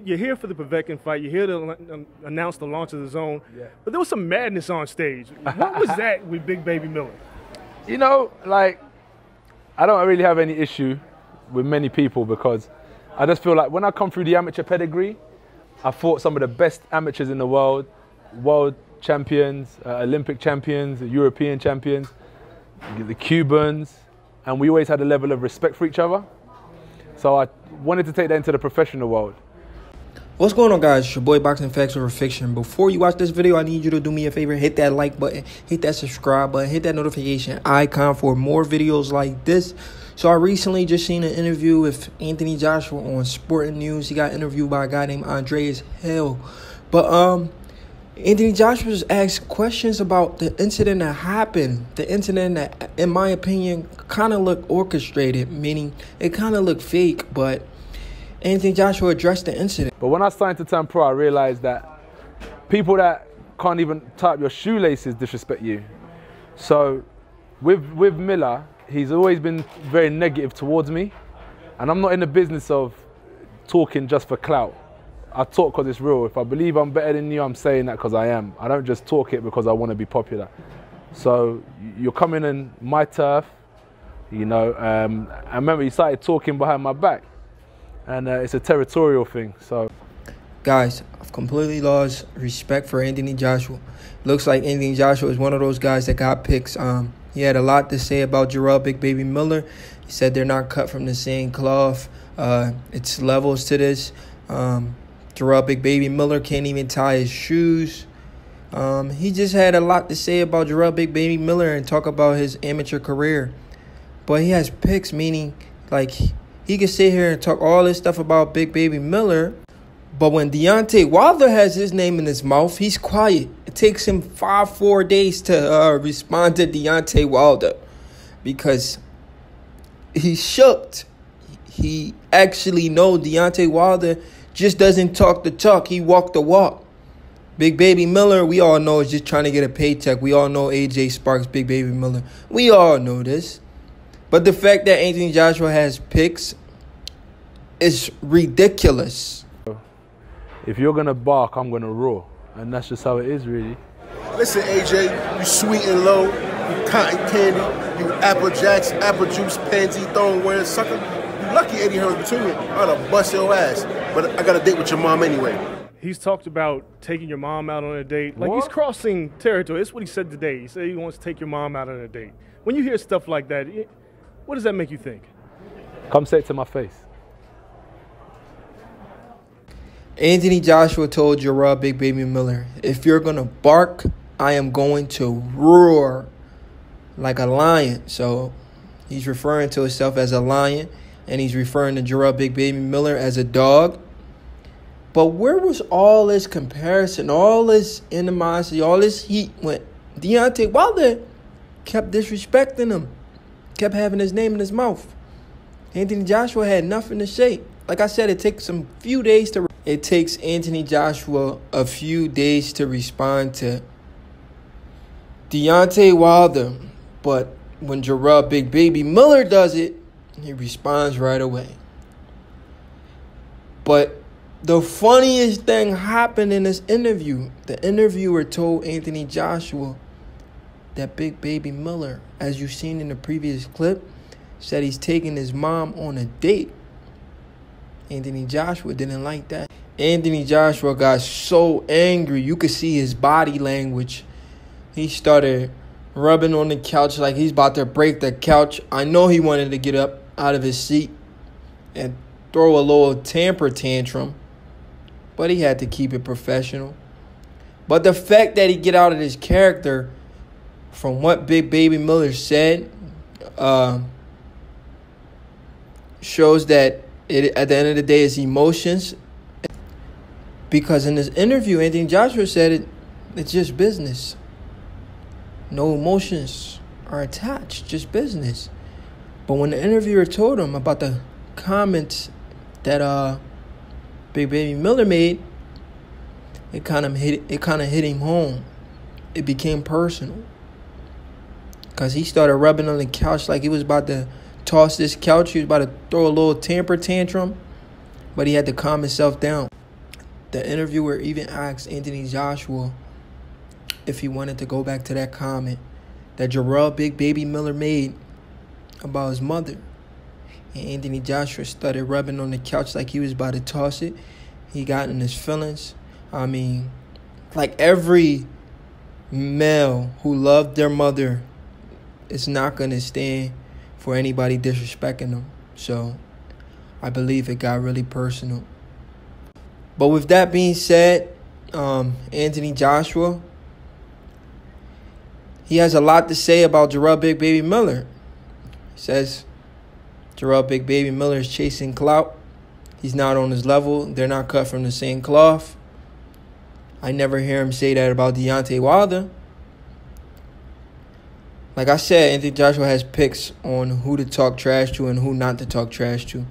you're here for the Povetkin fight. You're here to announce the launch of the zone. Yeah. But there was some madness on stage. What was that with Big Baby Miller? You know, like, I don't really have any issue with many people because I just feel like when I come through the amateur pedigree, I fought some of the best amateurs in the world champions, Olympic champions, European champions, the Cubans, and we always had a level of respect for each other. So I wanted to take that into the professional world. What's going on, guys? It's your boy Boxing Facts Over Fiction. Before you watch this video, I need you to do me a favor. Hit that like button, hit that subscribe button, hit that notification icon for more videos like this. So I recently just seen an interview with Anthony Joshua on Sporting News. He got interviewed by a guy named Andreas Hale. But Anthony Joshua was asked questions about the incident that happened. The incident that, in my opinion, kind of looked orchestrated, meaning it kind of looked fake, but Anthony Joshua addressed the incident. But when I started to turn pro, I realized that people that can't even tie up your shoelaces disrespect you. So with Miller, he's always been very negative towards me. And I'm not in the business of talking just for clout. I talk because it's real. If I believe I'm better than you, I'm saying that because I am. I don't just talk it because I want to be popular. So you're coming in my turf, you know. I remember he started talking behind my back. And it's a territorial thing, so. Guys, I've completely lost respect for Anthony Joshua. Looks like Anthony Joshua is one of those guys that got picks. He had a lot to say about Jarrell Big Baby Miller. He said they're not cut from the same cloth. It's levels to this. Jarrell Big Baby Miller can't even tie his shoes. He just had a lot to say about Jarrell Big Baby Miller and talk about his amateur career. But he has picks, meaning like he can sit here and talk all this stuff about Big Baby Miller, but when Deontay Wilder has his name in his mouth, he's quiet. It takes him 4 days to respond to Deontay Wilder because he's shook. He actually knows Deontay Wilder just doesn't talk the talk. He walk the walk. Big Baby Miller, we all know, is just trying to get a paycheck. We all know AJ Sparks, Big Baby Miller. We all know this. But the fact that Anthony Joshua has picks is ridiculous. If you're going to bark, I'm going to roar. And that's just how it is, really. Listen, AJ, you sweet and low, you cotton candy, you apple jacks, apple juice, pansy, throwing wearing sucker. You lucky Eddie Hearn between you. I'd have bust your ass. But I got a date with your mom anyway. He's talked about taking your mom out on a date. Like, What? he's crossing territory. That's what he said today. He said he wants to take your mom out on a date. When you hear stuff like that, what does that make you think? Come say it to my face. Anthony Joshua told Jarrell Big Baby Miller, if you're going to bark, I am going to roar like a lion. So he's referring to himself as a lion, and he's referring to Jarrell Big Baby Miller as a dog. But where was all this comparison, all this animosity, all this heat when Deontay Wilder kept disrespecting him, kept having his name in his mouth? Anthony Joshua had nothing to say. Like I said, it takes Anthony Joshua a few days to respond to Deontay Wilder. But when Jarrell Big Baby Miller does it, he responds right away. But the funniest thing happened in this interview. The interviewer told Anthony Joshua that Big Baby Miller, as you've seen in the previous clip, said he's taking his mom on a date. Anthony Joshua didn't like that. Anthony Joshua got so angry. You could see his body language. He started rubbing on the couch like he's about to break the couch. I know he wanted to get up out of his seat and throw a little temper tantrum, but he had to keep it professional. But the fact that he get out of his character from what Big Baby Miller said shows that at the end of the day, it's emotions. Because in this interview, Anthony Joshua said it's just business. No emotions are attached, just business. But when the interviewer told him about the comments that Big Baby Miller made, it kind of hit him home. It became personal. Because he started rubbing on the couch like he was about to toss this couch. He was about to throw a little temper tantrum. But he had to calm himself down. The interviewer even asked Anthony Joshua if he wanted to go back to that comment that Jarrell Big Baby Miller made about his mother. And Anthony Joshua started rubbing on the couch like he was about to toss it. He got in his feelings. I mean, like every male who loved their mother is not going to stand for anybody disrespecting them. So I believe it got really personal. But with that being said, Anthony Joshua, he has a lot to say about Jarrell Big Baby Miller. He says Jarrell Big Baby Miller is chasing clout. He's not on his level. They're not cut from the same cloth. I never hear him say that about Deontay Wilder. Like I said, Anthony Joshua has picks on who to talk trash to and who not to talk trash to.